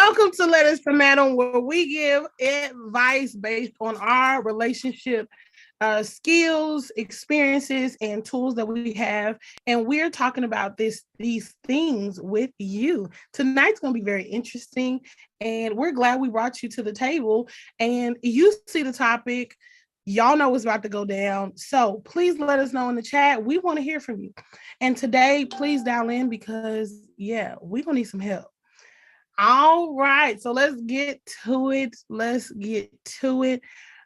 Welcome to Letters to Madam, where we give advice based on our relationship skills, experiences, and tools that we have. And we're talking about these things with you. Tonight's going to be very interesting, and we're glad we brought you to the table. And you see the topic. Y'all know what's about to go down. So please let us know in the chat. We want to hear from you. And today, please dial in because, yeah, we're going to need some help. All right, so let's get to it.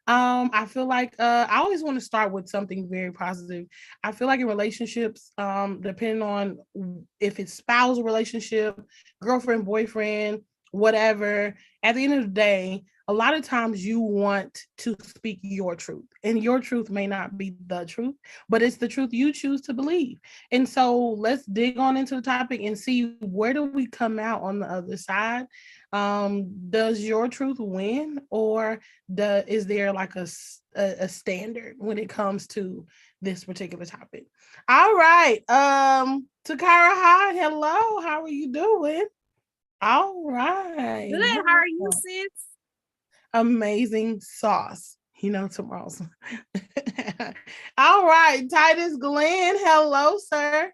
I feel like I always want to start with something very positive. I feel like in relationships, depending on if it's spousal relationship, girlfriend, boyfriend, whatever, at the end of the day, a lot of times you want to speak your truth, and your truth may not be the truth, but it's the truth you choose to believe. And so let's dig on into the topic and see, where do we come out on the other side? Does your truth win, or is there like a standard when it comes to this particular topic? All right. Takara, hi, hello. How are you doing? All right. Good. How are you, sis? Amazing sauce. Tomorrow's. All right, Titus Glenn. Hello, sir.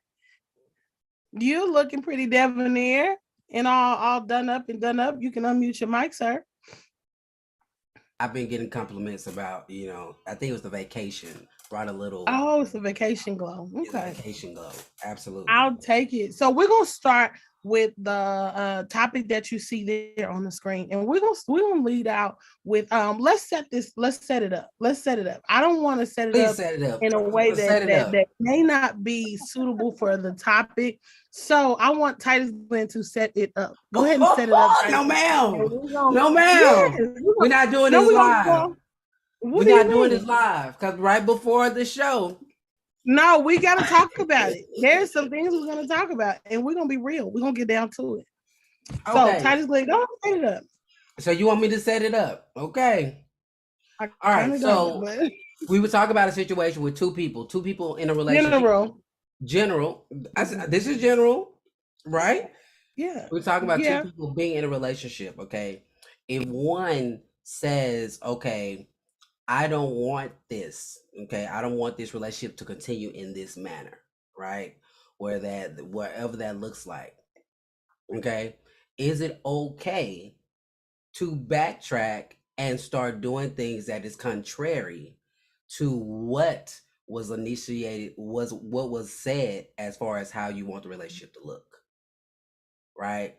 You looking pretty debonair and all done up and done up. You can unmute your mic, sir. I've been getting compliments about, I think it was the vacation. Brought a little. Oh, it's a vacation glow. Okay. Vacation glow. Absolutely. I'll take it. So we're gonna start with the topic that you see there on the screen, and we're gonna lead out with let's set it up. I don't want to set it up in a way that may not be suitable for the topic. So I want Titus Glenn to set it up. Go ahead and set it up. No, ma'am. No, ma'am. Yes, we're not doing this live. We're not doing this live because right before the show. No, we got to talk about it. There's some things we're going to talk about, and we're going to be real. We're going to get down to it. Okay. So, Titus Glenn, go set it up. So, you want me to set it up? Okay. All right. So, we would talk about a situation with two people in a relationship. General. This is general, right? Yeah. We're talking about two people being in a relationship, okay? If one says, okay, I don't want this. Okay, I don't want this relationship to continue in this manner, right? Wherever that looks like. Okay, is it okay to backtrack and start doing things that is contrary to what was initiated, what was said as far as how you want the relationship to look, right?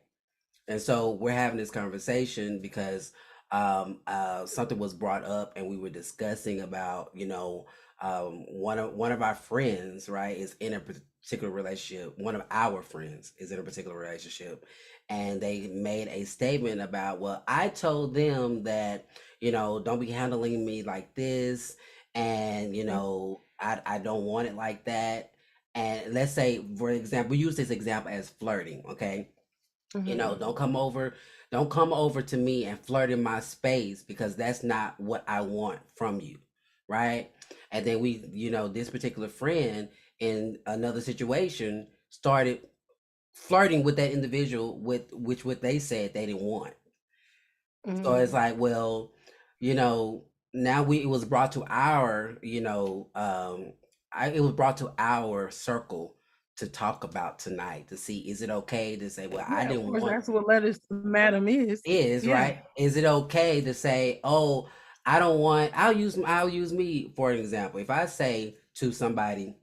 And so we're having this conversation because something was brought up and we were discussing about, one of our friends, right, is in a particular relationship. One of our friends is in a particular relationship, and they made a statement about, well, I told them that, don't be handling me like this, and I don't want it like that. And let's say, for example, we use this example as flirting, okay? Mm-hmm. Don't come over to me and flirt in my space, because that's not what I want from you, right? And then we, this particular friend in another situation started flirting with that individual with what they said they didn't want. Mm-hmm. So it's like, well, now it was brought to our, it was brought to our circle to talk about tonight, to see, is it okay to say, well, I didn't want. That's what Letters to Madam is. Right? Is it okay to say, oh, I don't want, I'll use me for an example. If I say to somebody,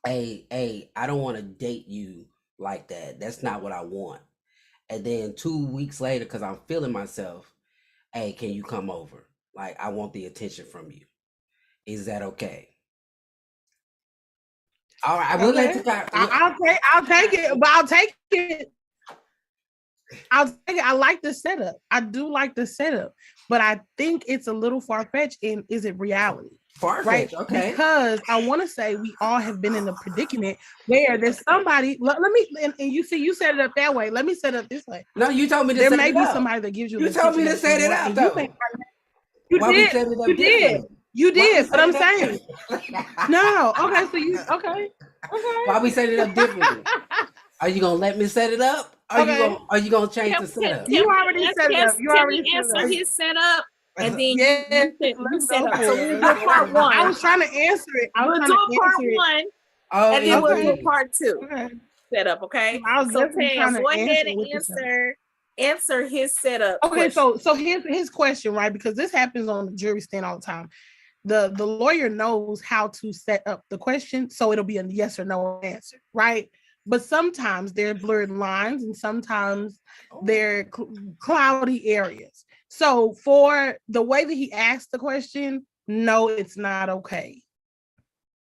hey, I don't want to date you like that. That's not what I want. And then 2 weeks later, because I'm feeling myself, hey, can you come over? Like, I want the attention from you. Is that okay? All right, I'll take it, but I'll take it. I like the setup. I do like the setup, but I think it's a little far-fetched. And is it reality? Far-fetched, right? Okay. Because I want to say we all have been in a predicament where there's somebody. Let me, and you see, you set it up that way. Let me set it up this way. No, you told me to. There may be somebody that gives you. You told me to set it up, though. You did. You did, but I'm saying no. Okay, so okay. Why we set it up differently? Are you gonna let me set it up? Are you gonna change the setup? You already set it up. You already set answer it up. his setup, and then Yes, you set let's up. go So for we'll it. do part one. I was trying to answer it. We'll do a part one, and then we'll do part two. Okay. Setup, okay? I was So definitely Tam, trying to go ahead answer and answer his setup. Okay, question. so here's his question, right? Because this happens on the jury stand all the time. The lawyer knows how to set up the question, so it'll be a yes or no answer, right? But sometimes there are blurred lines, and sometimes they're cloudy areas. So for the way that he asked the question, no, it's not okay.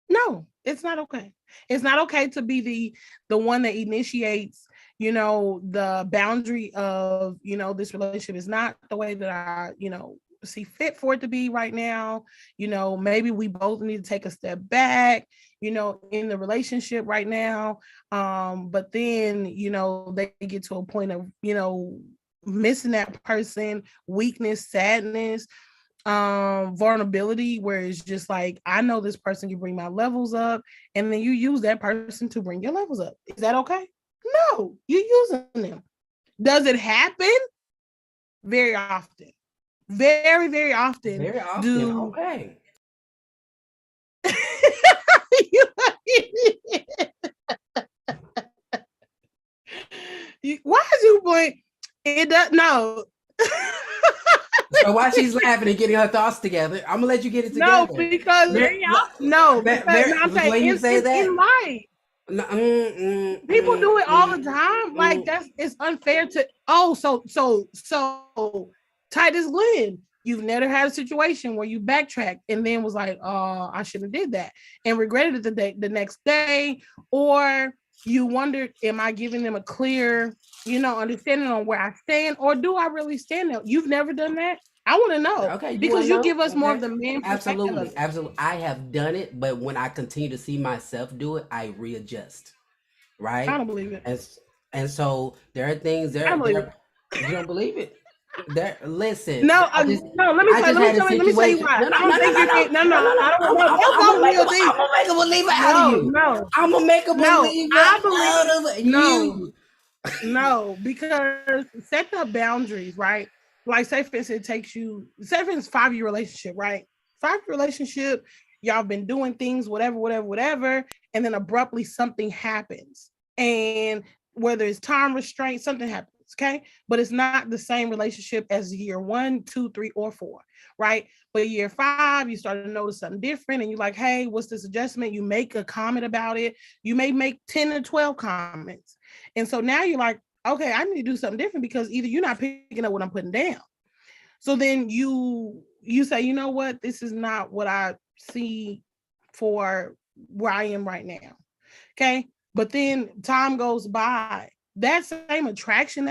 No, it's not okay. It's not okay to be the one that initiates, the boundary of, this relationship is not the way that I, see fit for it to be right now. Maybe we both need to take a step back, in the relationship right now. But then, they get to a point of, missing that person, weakness, sadness, vulnerability, where it's just like, I know this person can bring my levels up, and then you use that person to bring your levels up. Is that okay? No, you're using them. Does it happen? Very often. Very, very often. Very often. Okay. Why is you blink? It does no. So while she's laughing and getting her thoughts together, I'm gonna let you get it together. No, because I'm saying you say that in life. People do it all the time. Like it's unfair to. So Titus Glenn, you've never had a situation where you backtracked and then was like, "Oh, I shouldn't have did that," and regretted it the next day, or you wondered, "Am I giving them a clear, understanding on where I stand, or do I really stand there?" You've never done that. I want to know. Okay, because you give us more of the man perspective. Absolutely. I have done it, but when I continue to see myself do it, I readjust. Right? I don't believe it. And so there are things there. You don't believe it? Listen. No, let me tell you why. No. I don't make a believer out of you. No. I'm gonna make a believer out of you. No, because setting up boundaries, right? Like, say for instance, say for instance, 5-year relationship, right? 5-year relationship, y'all been doing things, whatever, and then abruptly something happens. And whether it's time restraint, something happens. Okay, but it's not the same relationship as year 1, 2, 3, or 4, right? But year 5, you start to notice something different, and you're like, "Hey, what's this adjustment?" You make a comment about it. You may make 10 or 12 comments, and so now you're like, "Okay, I need to do something different," because either you're not picking up what I'm putting down. So then you say, "You know what? This is not what I see for where I am right now." Okay, but then time goes by. That same attraction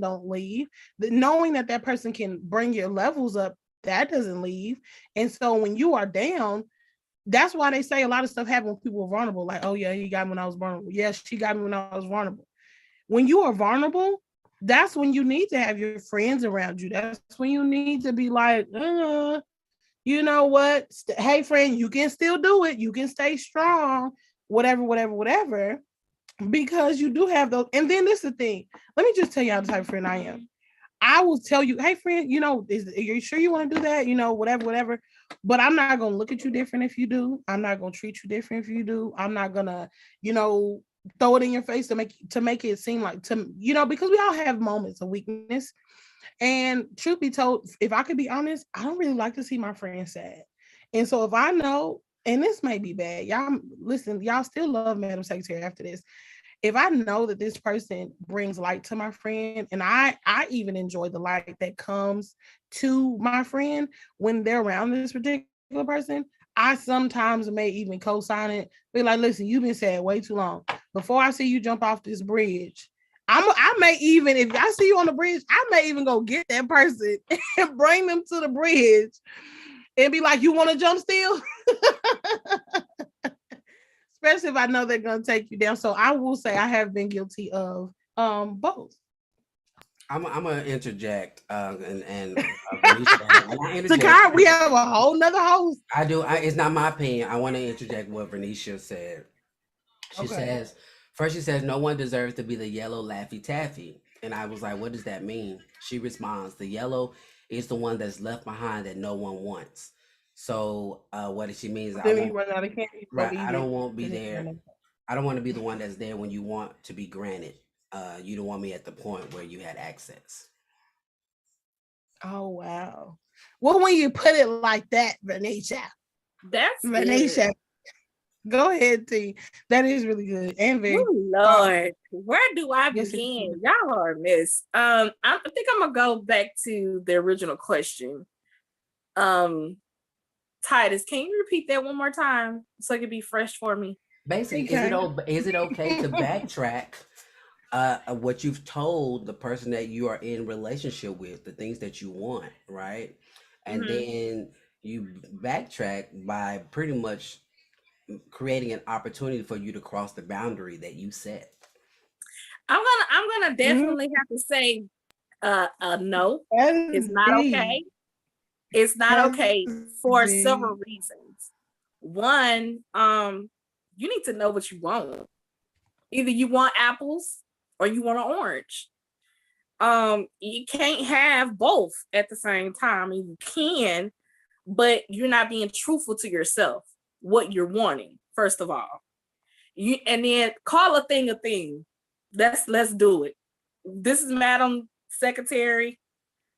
don't leave. Knowing that person can bring your levels up, that doesn't leave. And so when you are down, that's why they say a lot of stuff happens when people are vulnerable. Like, "Oh yeah, he got me when I was vulnerable. Yes, she got me when I was vulnerable." When you are vulnerable, that's when you need to have your friends around you. That's when you need to be like, you know what? Hey, friend, you can still do it. You can stay strong, whatever. Because you do have those. And then this is the thing. Let me just tell y'all the type of friend I am. I will tell you, "Hey, friend, are you sure you want to do that? Whatever. But I'm not going to look at you different if you do. I'm not going to treat you different if you do. I'm not going to, throw it in your face to make it seem like, because we all have moments of weakness. And truth be told, if I could be honest, I don't really like to see my friends sad. And so if I know, and this may be bad, y'all still love Madam Secretary after this. If I know that this person brings light to my friend, and I even enjoy the light that comes to my friend when they're around this particular person, I sometimes may even co-sign it. Be like, "Listen, you've been sad way too long. Before I see you jump off this bridge, I may even, if I see you on the bridge, I may even go get that person and bring them to the bridge and be like, 'You want to jump still?'" Especially if I know they're going to take you down. So I will say I have been guilty of both. I'm gonna interject Takar, we have a whole nother host. I do. It's not my opinion. I want to interject what Vernicia said. She says, First, she says, no one deserves to be the yellow Laffy Taffy. And I was like, what does that mean? She responds, the yellow is the one that's left behind that no one wants. So what she means, Then he run out of candy, go right, eat I it. don't want to be there. I don't want to be the one that's there when you want to be granted. You don't want me at the point where you had access. Oh, wow. Well, when you put it like that, Venetia. That's Venetia. Go ahead, T. That is really good and very. Oh, Lord, where do I begin? Y'all are a mess. I think I'm gonna go back to the original question. Titus, can you repeat that one more time so it can be fresh for me? Basically, is it okay to backtrack what you've told the person that you are in relationship with, the things that you want, right? And then you backtrack by pretty much creating an opportunity for you to cross the boundary that you set. I'm gonna definitely have to say no. It's not okay. It's not okay for several reasons. One, you need to know what you want. Either you want apples or you want an orange. You can't have both at the same time. You can, but you're not being truthful to yourself, what you're wanting, first of all. And then call a thing a thing. Let's do it. This is Madam Secretary.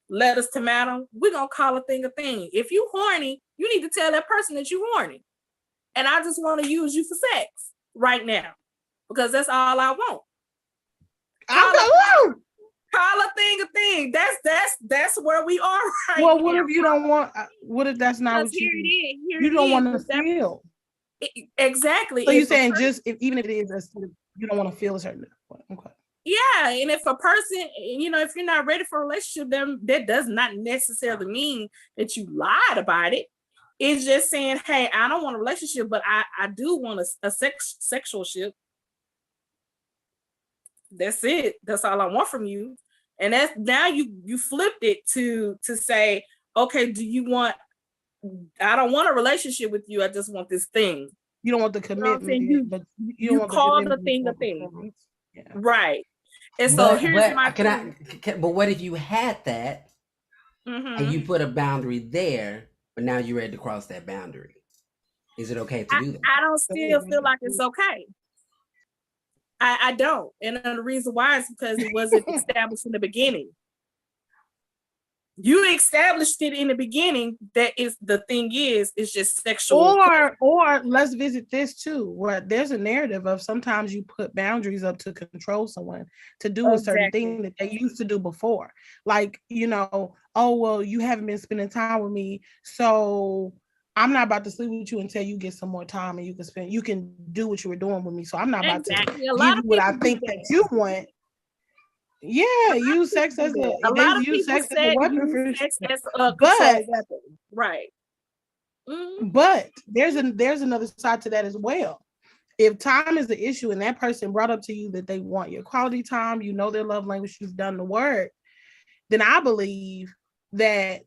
Letters to Madam. We're gonna call a thing a thing. If you horny, you need to tell that person that you horny. And I just want to use you for sex right now. Because that's all I want. Call a thing a thing. That's where we are right now. Well, what if you don't want? What if that's not what you don't want to feel? Exactly. So you're saying even if it is, you don't want to feel a certain way. Okay. Yeah, and if a person, if you're not ready for a relationship, then that does not necessarily mean that you lied about it. It's just saying, hey, I don't want a relationship, but I do want a sexual ship. That's it. That's all I want from you. And that's now you flipped it to say, okay, I don't want a relationship with you. I just want this thing. You don't want the commitment, but you call the thing a thing. Yeah. Right. And so here's my but what if you had that and you put a boundary there, but now you're ready to cross that boundary? Is it okay to do that? I don't still feel like it's okay. I don't. And the reason why is because it wasn't established in the beginning. You established it in the beginning. That is the thing is, it's just sexual. Or let's visit this too, where there's a narrative of sometimes you put boundaries up to control someone to do a certain thing that they used to do before. Like, oh, well, you haven't been spending time with me, so I'm not about to sleep with you until you get some more time and you can do what you were doing with me. So I'm not about to give you what I think that you want. Yeah, use sex as a lot of people sex as a weapon for sex as a control weapon. Right. Mm-hmm. But there's another side to that as well. If time is the issue and that person brought up to you that they want your quality time, their love language, you've done the work, then I believe that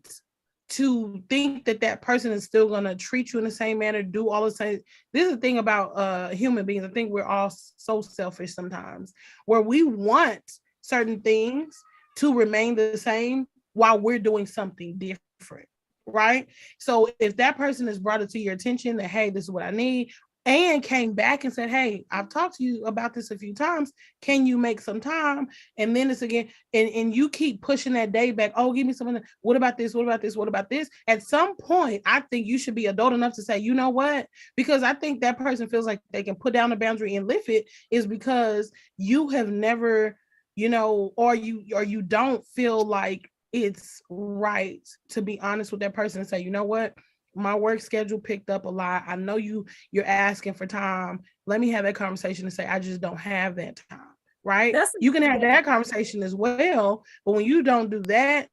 to think that person is still going to treat you in the same manner, do all the same. This is the thing about human beings. I think we're all so selfish sometimes, where we want certain things to remain the same while we're doing something different, right? So if that person has brought it to your attention that, hey, this is what I need, and came back and said, hey, I've talked to you about this a few times, can you make some time? And then it's again, and you keep pushing that day back, oh, give me something, what about this, what about this, what about this? At some point, I think you should be adult enough to say, you know what? Because I think that person feels like they can put down the boundary and lift it is because you have never, or you don't feel like it's right to be honest with that person and say, you know what? My work schedule picked up a lot. I know you're asking for time. Let me have that conversation and say, I just don't have that time, right? You can have that conversation as well. But when you don't do that,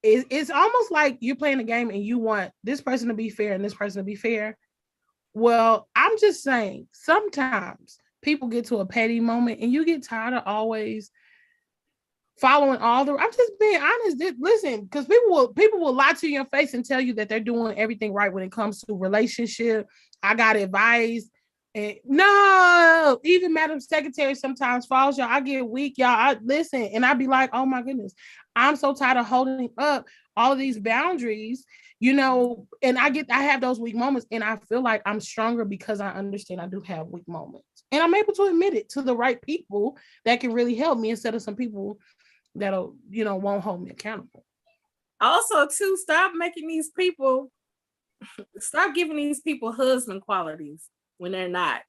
it's almost like you're playing a game and you want this person to be fair and this person to be fair. Well, I'm just saying, sometimes people get to a petty moment and you get tired of always following I'm just being honest. Listen, because people will lie to your face and tell you that they're doing everything right when it comes to relationship. I got advice And no, even Madam Secretary sometimes falls, y'all. I get weak, y'all. I listen, and I be like, oh my goodness, I'm so tired of holding up all of these boundaries, you know. And I have those weak moments, and I feel like I'm stronger because I understand I do have weak moments, and I'm able to admit it to the right people that can really help me instead of some people that'll, you know, won't hold me accountable. Also, too, stop giving these people husband qualities when they're not.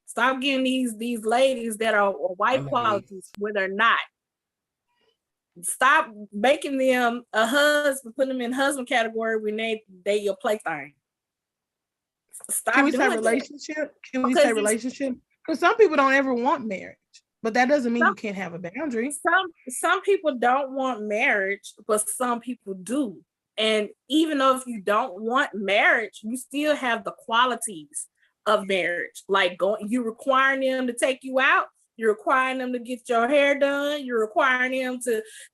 Stop giving these ladies that are white qualities when they're not. Stop making them a husband, putting them in husband category when they your plaything. Stop. Can we say relationship? Can we say relationship? Because some people don't ever want marriage, but that doesn't mean you can't have a boundary. Some people don't want marriage, but some people do. And even though if you don't want marriage, you still have the qualities of marriage. Like you requiring them to take you out, you're requiring them to get your hair done, you're requiring them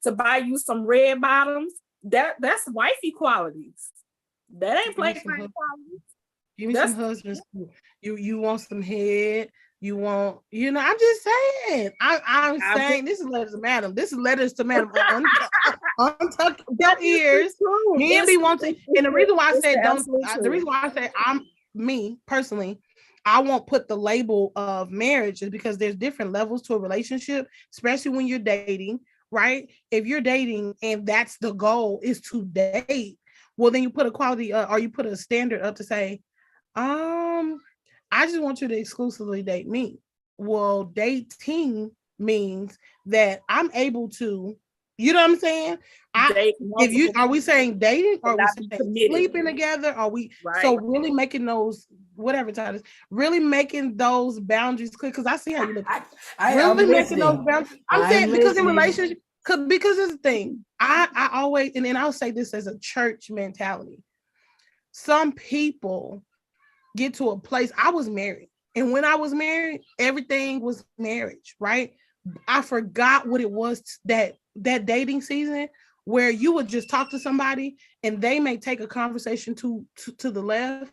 to buy you some red bottoms. That's wifey qualities. That ain't playtime qualities. Give me some husbands. You want some head. You want, you know, I'm just saying. I'm saying this is letters to madam. This is letters to madam. Untuck your ears. Men be wanting, and the reason why I said the reason why I say I'm me personally, I won't put the label of marriage is because there's different levels to a relationship, especially when you're dating, right? If you're dating and that's the goal is to date, well, then you put a quality or you put a standard up to say, I just want you to exclusively date me. Well, dating means that I'm able to, you know what I'm saying? Are we saying dating or are we saying sleeping together? Are we so really making those whatever titles, really making those boundaries clear? Because I see how you look. Really making those boundaries. I'm saying because in relationship, because it's the thing. I always and I'll say this as a church mentality. Some people get to a place. I was married, and when I was married, everything was marriage, right? I forgot what it was that dating season where you would just talk to somebody and they may take a conversation to the left,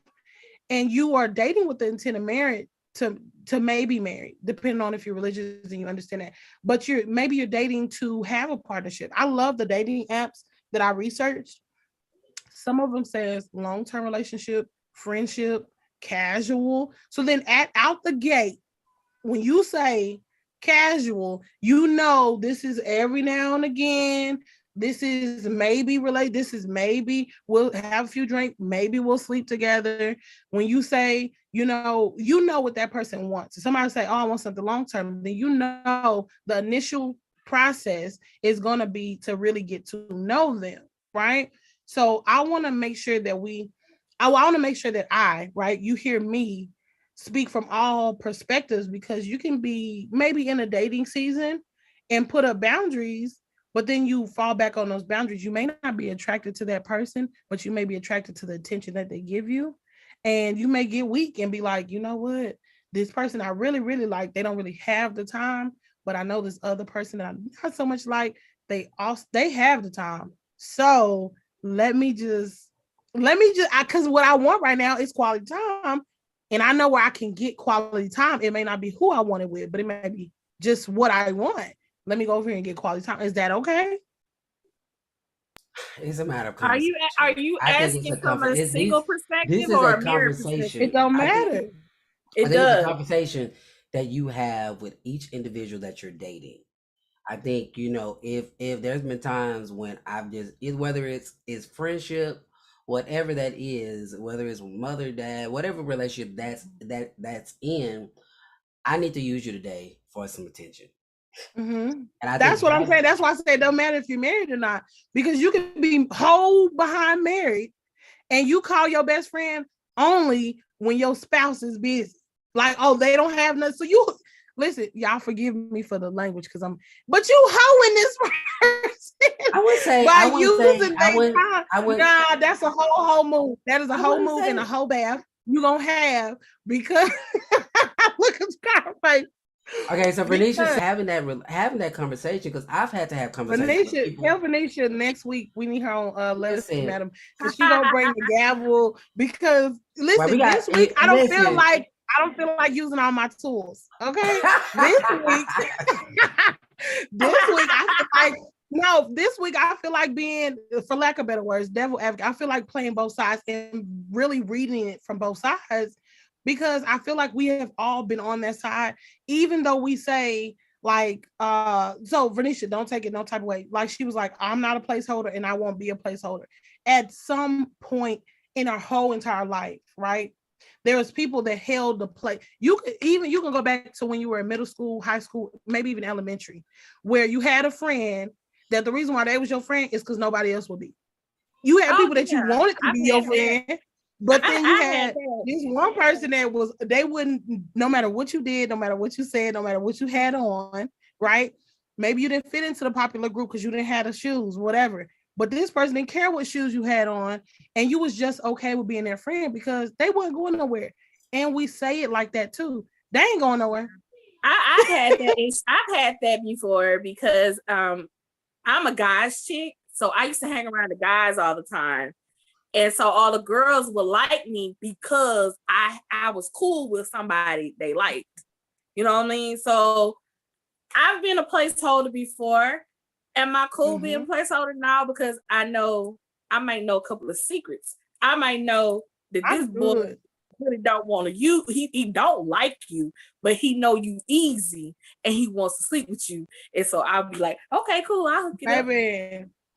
and you are dating with the intent of marriage to maybe marry, depending on if you're religious and you understand that. But you're dating to have a partnership. I love the dating apps that I researched. Some of them says long-term relationship, friendship, casual. So then out the gate, when you say casual, you know this is every now and again. This is maybe related. This is maybe we'll have a few drinks. Maybe we'll sleep together. When you say, you know what that person wants. If somebody say, oh, I want something long-term, then you know the initial process is going to be to really get to know them, right? So I want to make sure that you hear me speak from all perspectives, because you can be maybe in a dating season and put up boundaries, but then you fall back on those boundaries. You may not be attracted to that person, but you may be attracted to the attention that they give you. And you may get weak and be like, you know what, this person I really, really like, they don't really have the time, but I know this other person that I'm not so much like, they have the time. So let me just, because what I want right now is quality time. And I know where I can get quality time. It may not be who I want it with, but it may be just what I want. Let me go over here and get quality time. Is that okay? It's a matter of conversation. Are you asking from a single perspective or a married perspective? It don't matter. It does. It's a conversation that you have with each individual that you're dating. I think, you know, if there's been times when I've just, whether it's friendship, whatever that is, whether it's mother, dad, whatever relationship that's in, I need to use you today for some attention. Mm-hmm. And that's what I'm saying. That's why I say it don't matter if you're married or not, because you can be whole behind married and you call your best friend only when your spouse is busy. Like, oh, they don't have nothing. So you listen, y'all forgive me for the language but you hoeing this person. I would say nah, that's a whole move. That is a whole move and a whole bath you gonna have because look at Scarface. Okay, so Venetia having that conversation, because I've had to have conversations. Tell Venetia next week we need her on letters to madam, because she gonna bring the gavel. Because listen, this week I don't feel like I don't feel like using all my tools. Okay. This week, this week I feel like being, for lack of better words, devil advocate. I feel like playing both sides and really reading it from both sides, because I feel like we have all been on that side, even though we say like, so Vernisha, don't take it no type of way. Like she was like, I'm not a placeholder and I won't be a placeholder. At some point in our whole entire life, right? There was people that held the place. You can go back to when you were in middle school, high school, maybe even elementary, where you had a friend that the reason why they was your friend is because nobody else would be. You had people that you wanted to be your friend, but then you had this one person that was, they wouldn't, no matter what you did, no matter what you said, no matter what you had on, right? Maybe you didn't fit into the popular group because you didn't have the shoes, whatever. But this person didn't care what shoes you had on, and you was just okay with being their friend because they wasn't going nowhere. And we say it like that too. They ain't going nowhere. I've had that. I've had that before because I'm a guy's chick, so I used to hang around the guys all the time, and so all the girls would like me because I was cool with somebody they liked. You know what I mean? So I've been a placeholder before. Am I cool being a placeholder now? Because I know I might know a couple of secrets. I might know that this boy really don't want to you. He don't like you, but he know you easy and he wants to sleep with you. And so I'll be like, okay, cool. I'll hook it up.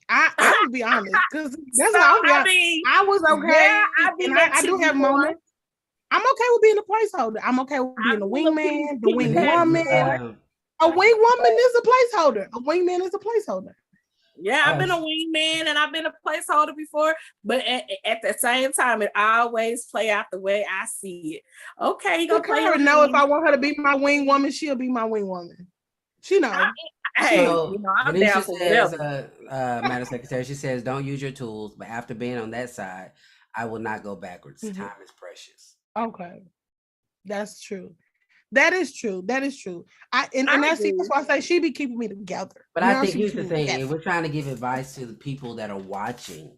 I will be honest, because that's so, how I was okay. Yeah, I do have moments. I'm okay with being a placeholder. I'm okay with being a wingman, the wing woman. A wing woman is a placeholder. A wingman is a placeholder. Yeah, I've been a wingman and I've been a placeholder before, but at the same time, it always play out the way I see it. Okay, you gonna play. Know if I want her to be my wing woman, she'll be my wing woman. She knows. Hey, so, I'm down for whatever. Madam Secretary, she says, don't use your tools, but after being on that side, I will not go backwards. Time is precious. Okay, that's true. That is true. And that's why I say she be keeping me together. But I think here's the thing: if we're trying to give advice to the people that are watching,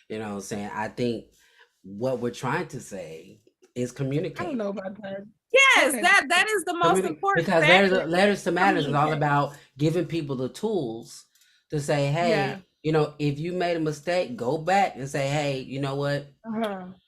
you know what I'm saying? I think what we're trying to say is communicate. I don't know about that. Yes, okay. that is the most important. Because letters to matters is all about giving people the tools to say, hey, you know, if you made a mistake, go back and say, hey, you know what?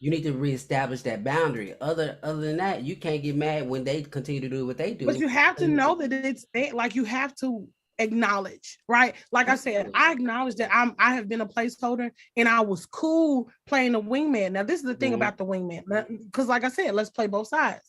You need to reestablish that boundary. Other than that, you can't get mad when they continue to do what they do. But you have to know that it's like you have to acknowledge, right? Like I said, I acknowledge that I have been a placeholder and I was cool playing the wingman. Now, this is the thing about the wingman, because like I said, let's play both sides.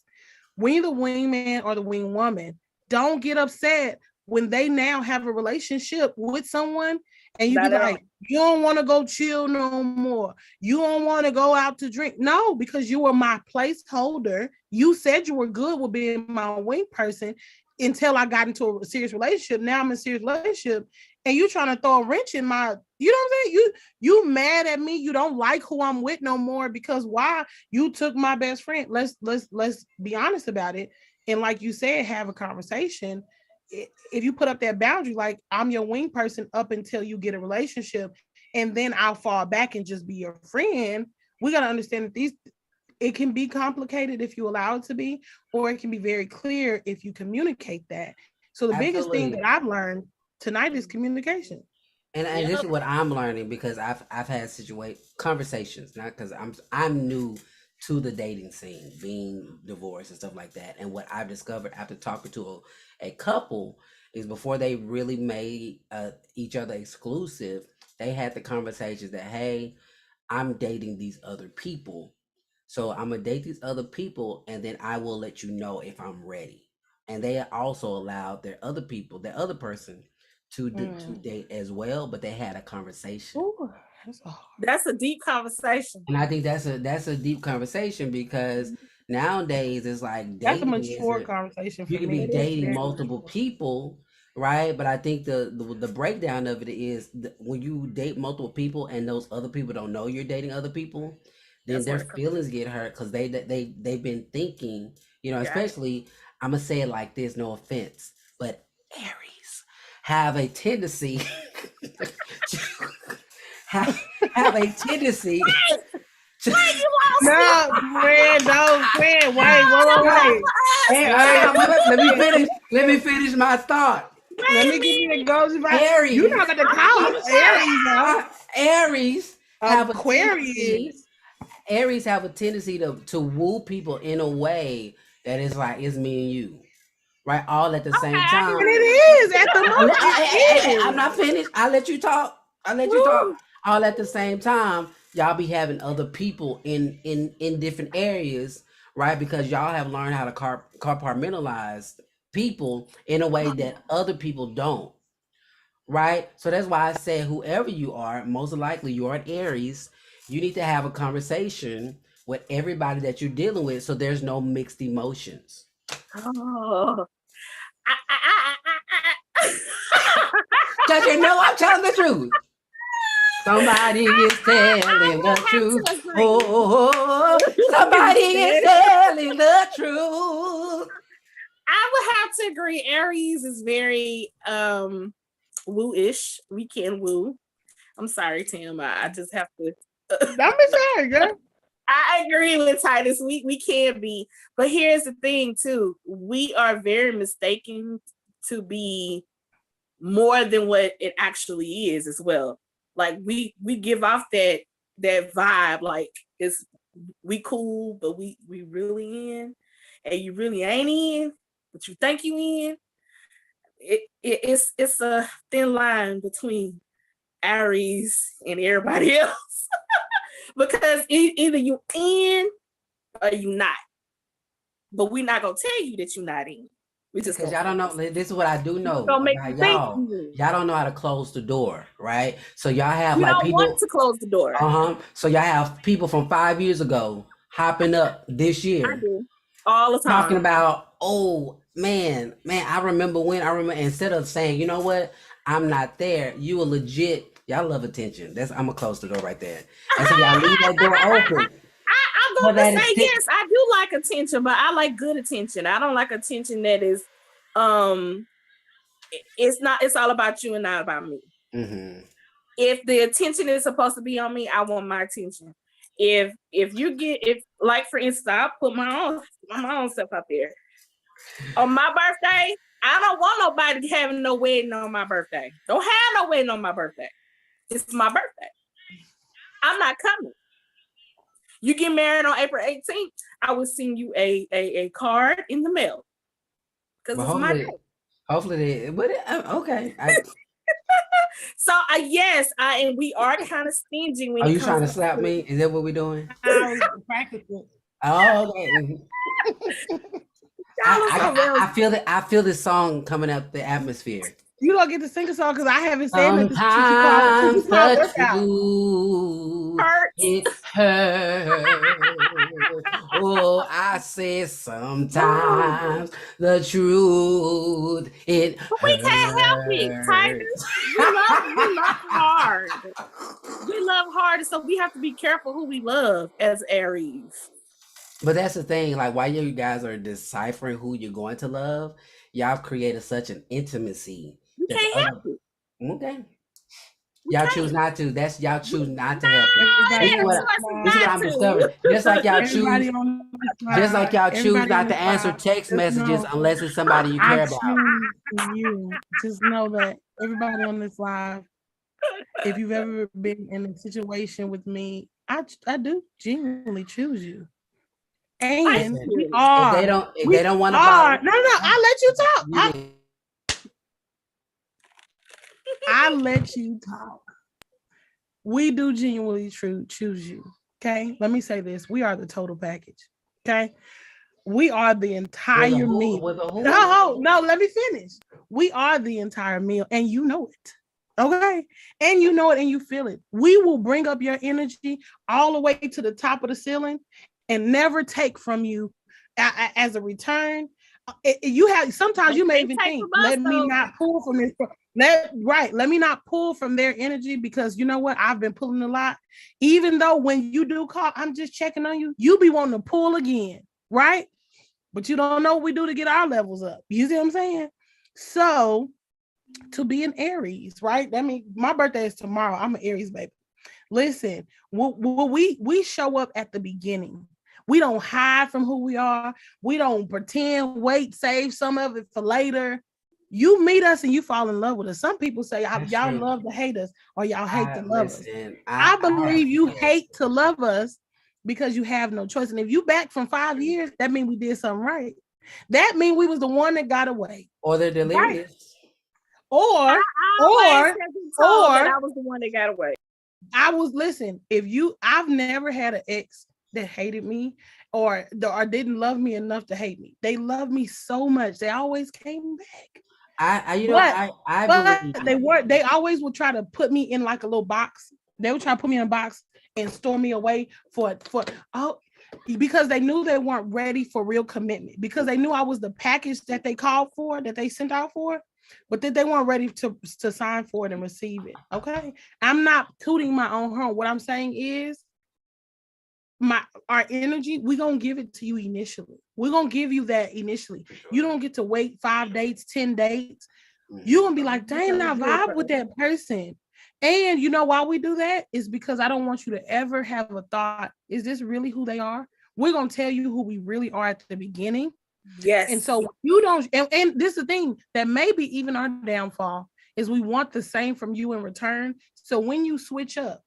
When you're the wingman or the wing woman, don't get upset when they now have a relationship with someone and you be like, you don't want to go chill no more. You don't want to go out to drink. No, because you were my placeholder. You said you were good with being my wing person until I got into a serious relationship. Now I'm in a serious relationship and you trying to throw a wrench in my, you know what I'm saying? You mad at me. You don't like who I'm with no more because why? You took my best friend. Let's be honest about it. And like you said, have a conversation. If you put up that boundary, like I'm your wing person up until you get a relationship, and then I'll fall back and just be your friend. We got to understand that it can be complicated if you allow it to be, or it can be very clear if you communicate that. So the biggest thing that I've learned tonight is communication. And this is what I'm learning because I've had conversations, not because I'm new to the dating scene, being divorced and stuff like that. And what I've discovered after talking to a couple is before they really made each other exclusive, they had the conversations that, hey, I'm dating these other people. So I'm going to date these other people and then I will let you know if I'm ready. And they also allowed their other person to date as well, but they had a conversation. Ooh, that's a deep conversation. And I think that's a deep conversation because nowadays it's like dating. That's a mature conversation. You can be dating multiple people, right? But I think the breakdown of it is when you date multiple people and those other people don't know you're dating other people, then their feelings get hurt because they've been thinking, you know, especially I'm gonna say it like this, no offense, but Aries have a tendency have a tendency Wait, you lost No, friend, no, friend. Wait. Hey, let me finish my thought. Let me give you the ghost advice. Aries. You're not gonna call Aries have Aquarius. Aries have a tendency to woo people in a way that is like it's me and you, right? All at the same time. And it is at the moment. I'm not finished. I'll let you talk. All at the same time, y'all be having other people in different areas, right? Because y'all have learned how to compartmentalize people in a way that other people don't. Right? So that's why I said whoever you are, most likely you're an Aries, you need to have a conversation with everybody that you're dealing with so there's no mixed emotions. Oh. Because you know I'm telling the truth. Somebody is telling the truth. Oh, somebody is telling the truth. I would have to agree. Aries is very woo-ish. We can woo. I'm sorry, Tim. I just have to. I'm sorry, girl. I agree with Titus. We can be, but here's the thing too. We are very mistaken to be more than what it actually is as well. Like we give off that vibe, like it's we cool, but we really in, and you really ain't in, but you think you in. It's a thin line between Aries and everybody else. Because either you in or you not. But we're not gonna tell you that you're not in. We just because y'all don't know. This is what I do know about y'all. Y'all don't know how to close the door, right? So y'all have we like don't people want to close the door. So y'all have people from 5 years ago hopping up this year. I do. All the time. Talking about, oh man, I remember instead of saying, you know what, I'm not there, you were legit. Y'all love attention. I'm gonna close the door right there. And so y'all leave that door open. I'm gonna say yes, I do like attention, but I like good attention. I don't like attention that is it's all about you and not about me. Mm-hmm. If the attention is supposed to be on me, I want my attention. If like for instance, I'll put my own stuff up there. On my birthday, I don't want nobody having no wedding on my birthday. Don't have no wedding on my birthday. It's my birthday. I'm not coming. You get married on April 18th, I will send you a card in the mail. Because it's my day. Hopefully, okay. So yes, and we are kind of stingy when Are you trying to slap me? Is that what we're doing? I was practicing. Oh, okay. I feel this song coming up the atmosphere. You don't get to sing a song because I haven't said nothing. Sometimes the truth it hurts. Oh, I say sometimes the truth it hurts. We can't help it, Titus. We love hard. We love hard, so we have to be careful who we love as Aries. But that's the thing, like while you guys are deciphering who you're going to love, y'all created such an intimacy. You can't help it. Okay. Y'all choose not to. That's y'all choose not to help it. This is what I'm discovering. Just like y'all choose not to answer text messages unless it's somebody you care about. You just know that everybody on this live, if you've ever been in a situation with me, I do genuinely choose you. And we are. If they don't want to follow. No, I'll let you talk. I let you talk. We do genuinely choose you. Okay. Let me say this. We are the total package. Okay. We are the entire meal. No, let me finish. We are the entire meal, and you know it. Okay. And you know it and you feel it. We will bring up your energy all the way to the top of the ceiling and never take from you as a return. Sometimes you may even think, let me not pull from this. Let me not pull from their energy, because you know what? I've been pulling a lot. Even though when you do call, I'm just checking on you. You be wanting to pull again, right? But you don't know what we do to get our levels up. You see what I'm saying? So to be an Aries, right? I mean, my birthday is tomorrow. I'm an Aries baby. Listen, we show up at the beginning. We don't hide from who we are. We don't pretend, wait, save some of it for later. You meet us and you fall in love with us. Some people say y'all love to hate us or y'all hate to love us. I believe you hate to love us because you have no choice. And if you back from 5 years, that means we did something right. That means we was the one that got away. Or they're delirious. Right. Or that I was the one that got away. I've never had an ex that hated me or didn't love me enough to hate me. They loved me so much. They always came back. They always would try to put me in like a little box. They would try to put me in a box and store me away because they knew they weren't ready for real commitment, because they knew I was the package that they called for, that they sent out for, but that they weren't ready to sign for it and receive it. Okay. I'm not tooting my own horn. What I'm saying is our energy, we're going to give it to you initially. We're going to give you that initially. You don't get to wait 5 dates, 10 dates. You're going to be like, dang, I vibe with that person. And you know why we do that? Is because I don't want you to ever have a thought, is this really who they are? We're going to tell you who we really are at the beginning. Yes. And so you don't, and this is the thing that maybe even our downfall is we want the same from you in return. So when you switch up,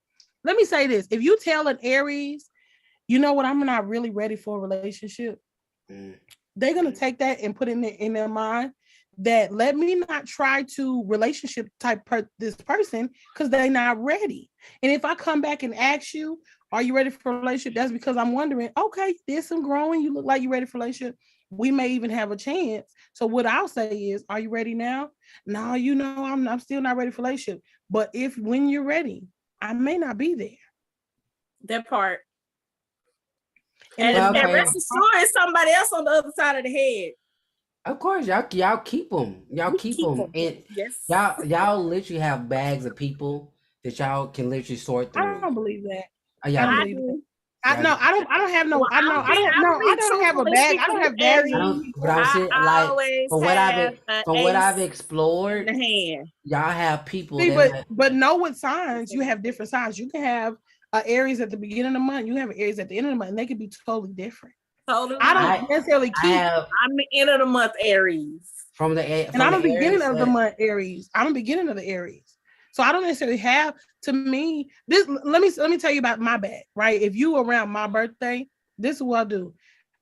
let me say this. If you tell an Aries, you know what, I'm not really ready for a relationship, they're going to take that and put it in their mind that let me not try to relationship type this person because they're not ready. And if I come back and ask you, are you ready for a relationship? That's because I'm wondering, okay, there's some growing. You look like you're ready for a relationship. We may even have a chance. So what I'll say is, are you ready now? No, you know, I'm still not ready for a relationship. But when you're ready, I may not be there. That part. And rest assured, is somebody else on the other side of the head. Of course, y'all keep them. Y'all keep them. And yes. y'all literally have bags of people that y'all can literally sort through. I don't believe that. I believe that. I don't have no. I don't have a bag. I don't have bags. From what I've explored, y'all have people. But know what signs you have different signs. You can have Aries at the beginning of the month. You have Aries at the end of the month, and they could be totally different. Totally. I don't necessarily keep. I'm the end of the month Aries. I'm the beginning of the month Aries. I'm the beginning of the Aries. So I don't necessarily have, to me, this. Let me tell you about my bag, right? If you around my birthday, this is what I'll do.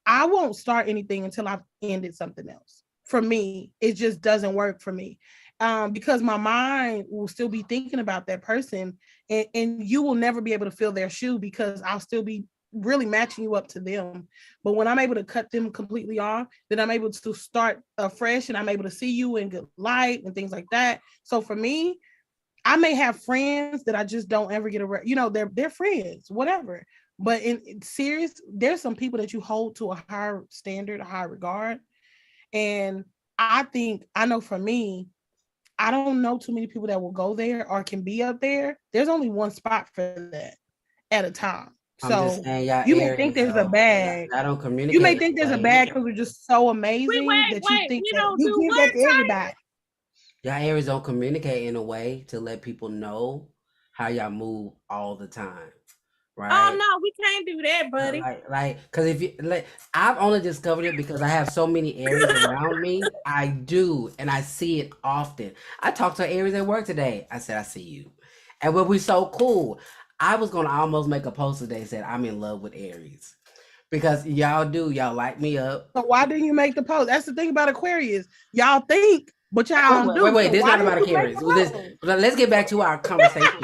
I won't start anything until I've ended something else. For me, it just doesn't work for me. Because my mind will still be thinking about that person, and you will never be able to fill their shoe because I'll still be really matching you up to them. But when I'm able to cut them completely off, then I'm able to start fresh, and I'm able to see you in good light and things like that. So for me, I may have friends that I just don't ever get around. You know, they're friends, whatever. But in serious, there's some people that you hold to a higher standard, a higher regard. And I know for me, I don't know too many people that will go there or can be up there. There's only one spot for that at a time. So you may think there's a bag. I don't communicate. You may think there's a bag because we're just so amazing that you think that you give that to everybody. Y'all Aries don't communicate in a way to let people know how y'all move all the time, right? Oh no, we can't do that, buddy. Because if you I've only discovered it because I have so many Aries around me. I do, and I see it often. I talked to Aries at work today. I said, I see you, and we'll be so cool. I was gonna almost make a post today that said I'm in love with Aries because y'all light me up. But why didn't you make the post? That's the thing about Aquarius. Y'all think. But y'all wait, this is not about Aquarius. Let's get back to our conversation.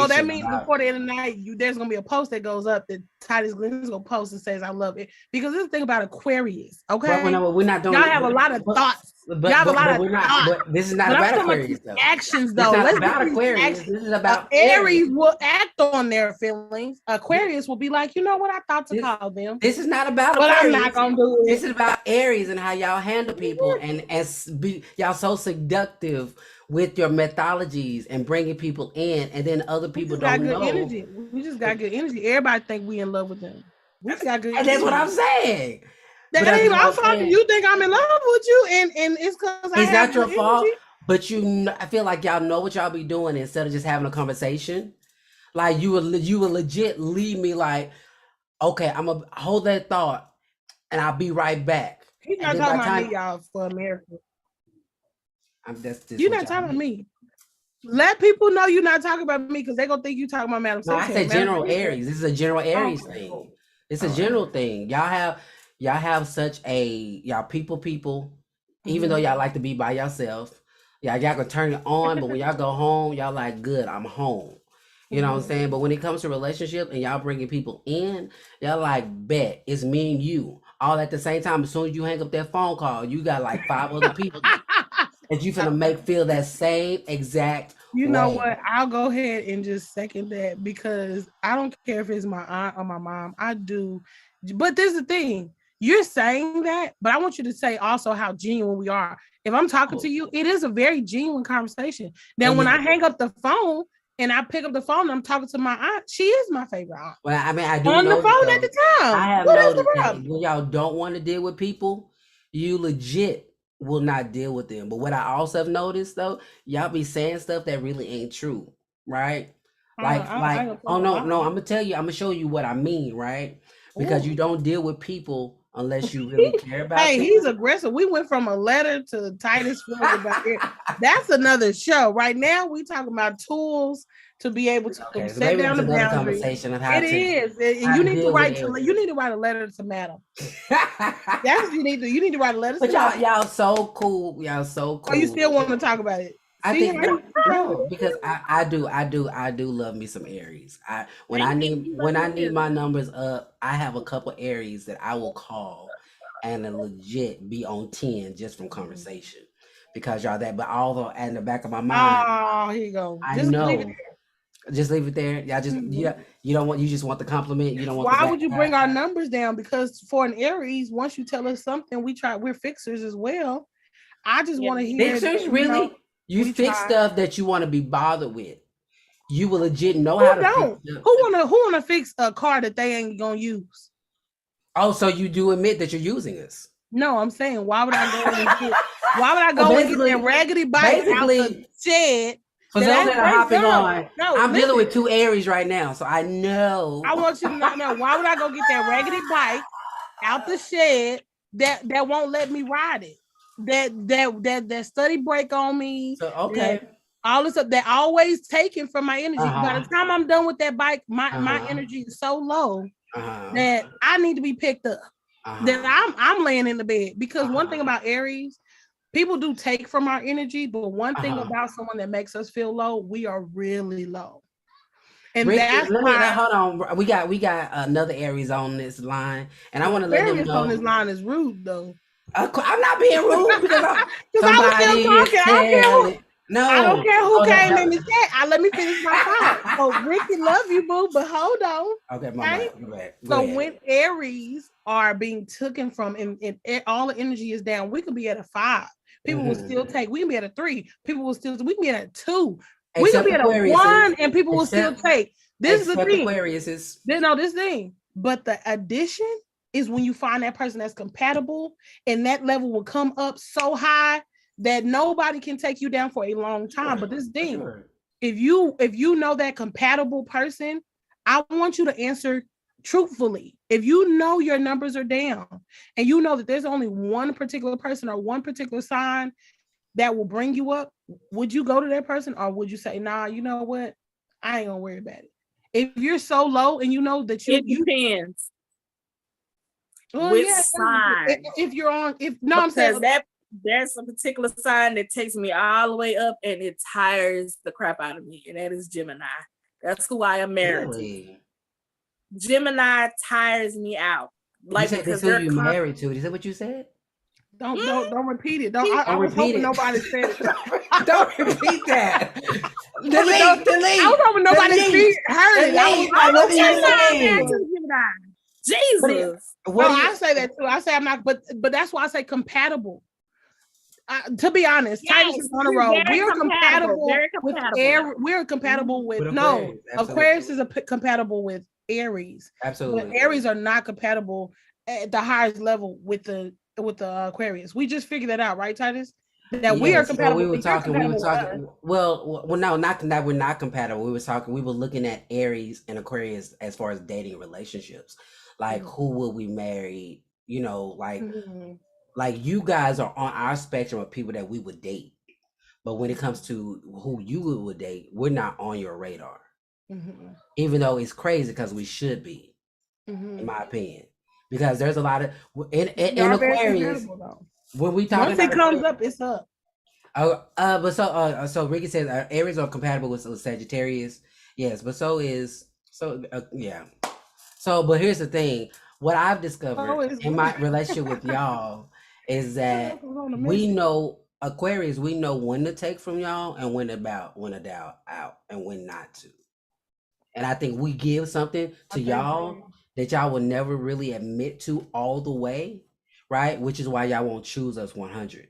So that means before the end of the night, there's going to be a post that goes up that Titus Glenn's going to post and says, I love it. Because this is the thing about Aquarius, okay? We're not doing y'all have a lot of thoughts. Y'all have a lot of thoughts. This is not about Aquarius, though. Actions, though. It's not about Aquarius. This is about Aries will act on their feelings. Aquarius will be like, you know what? I thought to call them. This is not about Aquarius. But I'm not going to do it. This is about Aries and how y'all handle people and y'all so seductive with your methodologies and bringing people in, and then other people don't know. Energy. We just got good energy. Everybody think we in love with them. We just got good energy. That's what I'm saying. That ain't my fault. You think I'm in love with you, and it's because it's not your fault. But I feel like y'all know what y'all be doing instead of just having a conversation. Like you would legit leave me like, okay, I'm gonna hold that thought and I'll be right back. He's not talking about me, y'all, for America. You're not talking about me. Let people know you're not talking about me because they're gonna think you talking about Madam. No, I said general Aries. This is a general Aries thing. It's a general thing. Y'all have such a people. Even though y'all like to be by yourself, y'all can turn it on, but when y'all go home, y'all like, good, I'm home. You know what I'm saying? But when it comes to relationship and y'all bringing people in, y'all like, bet it's me and you all at the same time. As soon as you hang up that phone call, you got like 5 other people that you finna feel that same exact You know what? I'll go ahead and just second that because I don't care if it's my aunt or my mom. I do. But this is the thing. You're saying that, but I want you to say also how genuine we are. If I'm talking to you, it is a very genuine conversation. Then when I hang up the phone and I pick up the phone and I'm talking to my aunt, she is my favorite aunt. Well, I mean, I do on the phone at the time. I have noticed that when y'all don't want to deal with people, you legit will not deal with them. But what I also have noticed though, y'all be saying stuff that really ain't true, right? Oh no, I'm gonna tell you, I'm gonna show you what I mean, right? Because you don't deal with people unless you really care about them. He's aggressive. We went from a letter to Titus about it. That's another show. Right now, we talking about tools to be able to set down the boundary. It is. You need to write. You need to write a letter to Madam. That's you need to write a letter. But y'all so cool. Y'all so cool. Oh, you still want to talk about it? I think no, because I do love me some Aries. When I need my numbers up, I have a couple Aries that I will call and legit be on 10 just from conversation because y'all that. But although in the back of my mind, here you go. Just leave it there. Y'all just you don't want, you just want the compliment. You don't want. Why would you bring our numbers down? Because for an Aries, once you tell us something, we're fixers as well. I just want to hear fixers really. You fix stuff that you want to be bothered with. You will legit know how to fix. Who wanna fix a car that they ain't gonna use? Oh, so you do admit that you're using us? No, I'm saying why would I go and get that raggedy bike out the shed? For those that are hopping on, I'm dealing with 2 Aries right now, so I know. I want you to know why would I go get that raggedy bike out the shed that won't let me ride it? That study break on me. So, okay. All this stuff that always taken from my energy. By the time I'm done with that bike, my energy is so low that I need to be picked up. That I'm laying in the bed. Because one thing about Aries, people do take from our energy, but one thing about someone that makes us feel low, we are really low. And Ricky, hold on. We got another Aries on this line, and I want to let them know. On this line is rude though. I'm not being rude because I was still talking. I don't care who came in the chat. Let me finish my thought. So Ricky, love you, boo, but hold on. Okay, my bad. So when Aries are being taken from and all the energy is down, we could be at a 5. People will still take. We can be at a 3. People will still. We can be at a 2. We can be at a 1, and people will still take. This is the thing. Aquarius is this thing. But the addition is when you find that person that's compatible, and that level will come up so high that nobody can take you down for a long time. But this thing, if you know that compatible person, I want you to answer truthfully. If you know your numbers are down and you know that there's only one particular person or one particular sign that will bring you up, would you go to that person or would you say, nah, you know what? I ain't gonna worry about it. If you're so low and you know that it depends. Well, which sign? If you're on, I'm saying that there's a particular sign that takes me all the way up and it tires the crap out of me, and that is Gemini. That's who I am married to. Gemini tires me out. Like because who you married to? Is that what you said? Don't repeat it. I was hoping nobody said it. Don't repeat that. Delete. I was hoping nobody heard it. Jesus. I say that too. I say I'm not, but that's why I say compatible. To be honest, Titus is on the road. We're compatible with Aries. We're compatible with Aquarius is compatible with Aries. Absolutely. But Aries are not compatible at the highest level with the Aquarius. We just figured that out, right, Titus? that we are compatible. Well, we were talking. Well, no, not that we're not compatible. We were looking at Aries and Aquarius as far as dating relationships. Like, who will we marry? You know, like you guys are on our spectrum of people that we would date. But when it comes to who you would date, we're not on your radar. Even though it's crazy because we should be, in my opinion. Because there's a lot of in Aquarius. When we talk once it comes up, it's up. But so Ricky says Aries are compatible with Sagittarius. Yes, but yeah. So, but here's the thing: what I've discovered in my relationship with y'all is that we know Aquarius. We know when to take from y'all and when to dial out, and when not to. And I think we give something to y'all that y'all will never really admit to all the way, right? Which is why y'all won't choose us 100.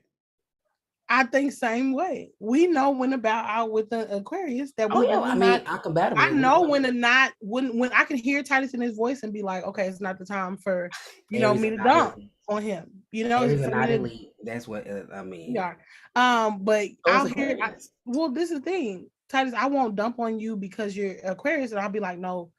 I think same way. We know when to bow out with the Aquarius that we I'm compatible. I know when to not when I can hear Titus in his voice and be like, okay, it's not the time for me to dump on him. Aries are not elite. That's what I mean. Yeah. But I'll hear. Well, this is the thing, Titus. I won't dump on you because you're Aquarius, and I'll be like, no.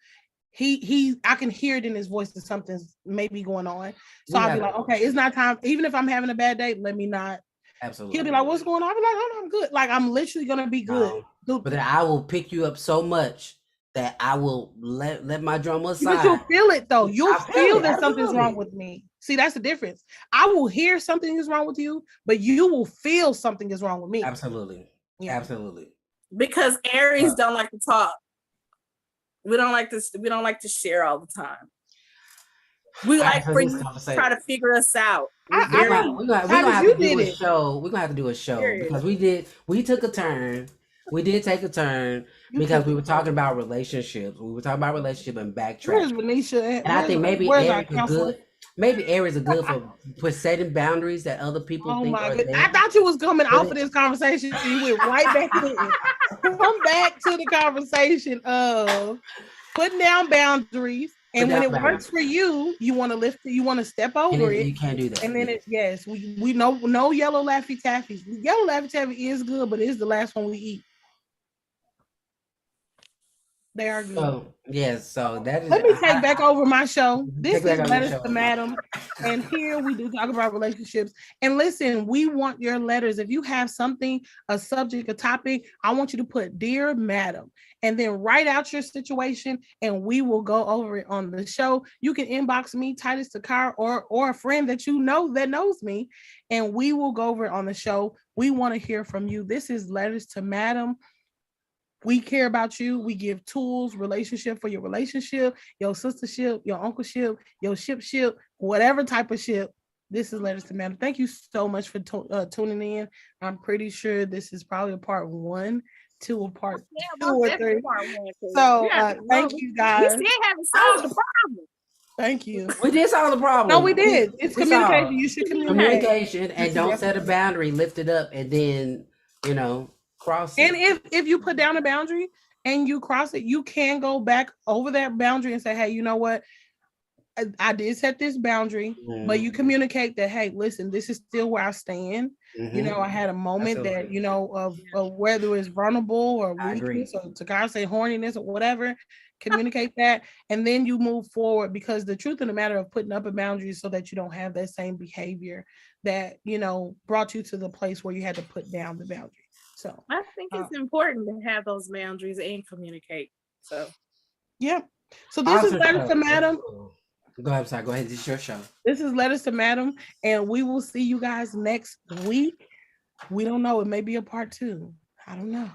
I can hear it in his voice that something's maybe going on. So I'll be like, okay, it's not time. Even if I'm having a bad day, let me not. Absolutely. He'll be like, what's going on? I'll be like, oh, no, I'm good. Like, I'm literally gonna be good. But then I will pick you up so much that I will let my drama aside. But you'll feel it though. You'll feel that something's wrong with me. See, that's the difference. I will hear something is wrong with you, but you will feel something is wrong with me. Absolutely. Yeah. Absolutely. Because Aries don't like to talk. We don't like to share all the time. We like for you to try to figure us out. We're gonna have to do a show. We're gonna have to do a show because we took a turn. We did take a turn because we were talking about relationships. We were talking about relationship and backtracking. Where's Venetia? And I think maybe Aries is good. Maybe Aries are good for setting boundaries that other people think are there. I thought you was coming off of this conversation. You went right back to it. Come back to the conversation of putting down boundaries. And when it works for you, you want to lift it, you want to step over it. You can't do that. And then we know no yellow Laffy Taffies. Yellow Laffy Taffy is good, but it's the last one we eat. They are good. So that is. Let me take back over my show. This is Letters to Madam, and here we do talk about relationships. And listen, we want your letters. If you have something, a subject, a topic, I want you to put "Dear Madam," and then write out your situation, and we will go over it on the show. You can inbox me, Titus Takar, or a friend that you know that knows me, and we will go over it on the show. We want to hear from you. This is Letters to Madam. We care about you. We give tools, relationship for your relationship, your sistership, your uncleship, your ship, whatever type of ship. This is Letters to Madam. Thank you so much for tuning in. I'm pretty sure this is probably a part 1, 2, or part 2 or 3. So thank you guys. We still haven't solved the problem. Thank you. We did solve the problem. No, we did. It's communication. You should communicate. Communication, and don't set a boundary. Lift it up, and then cross it. And if you put down a boundary and you cross it, you can go back over that boundary and say, hey, you know what? I did set this boundary, but you communicate that, hey, listen, this is still where I stand. I had a moment that, of whether it's vulnerable or weakness or to God say horniness or whatever, communicate that. And then you move forward, because the truth of the matter of putting up a boundary is so that you don't have that same behavior that, brought you to the place where you had to put down the boundary. So I think it's important to have those boundaries and communicate. So yeah. So this is Letters to Madam. Go ahead, sorry. Go ahead. This is your show. This is Letters to Madam, and we will see you guys next week. We don't know. It may be a part 2. I don't know.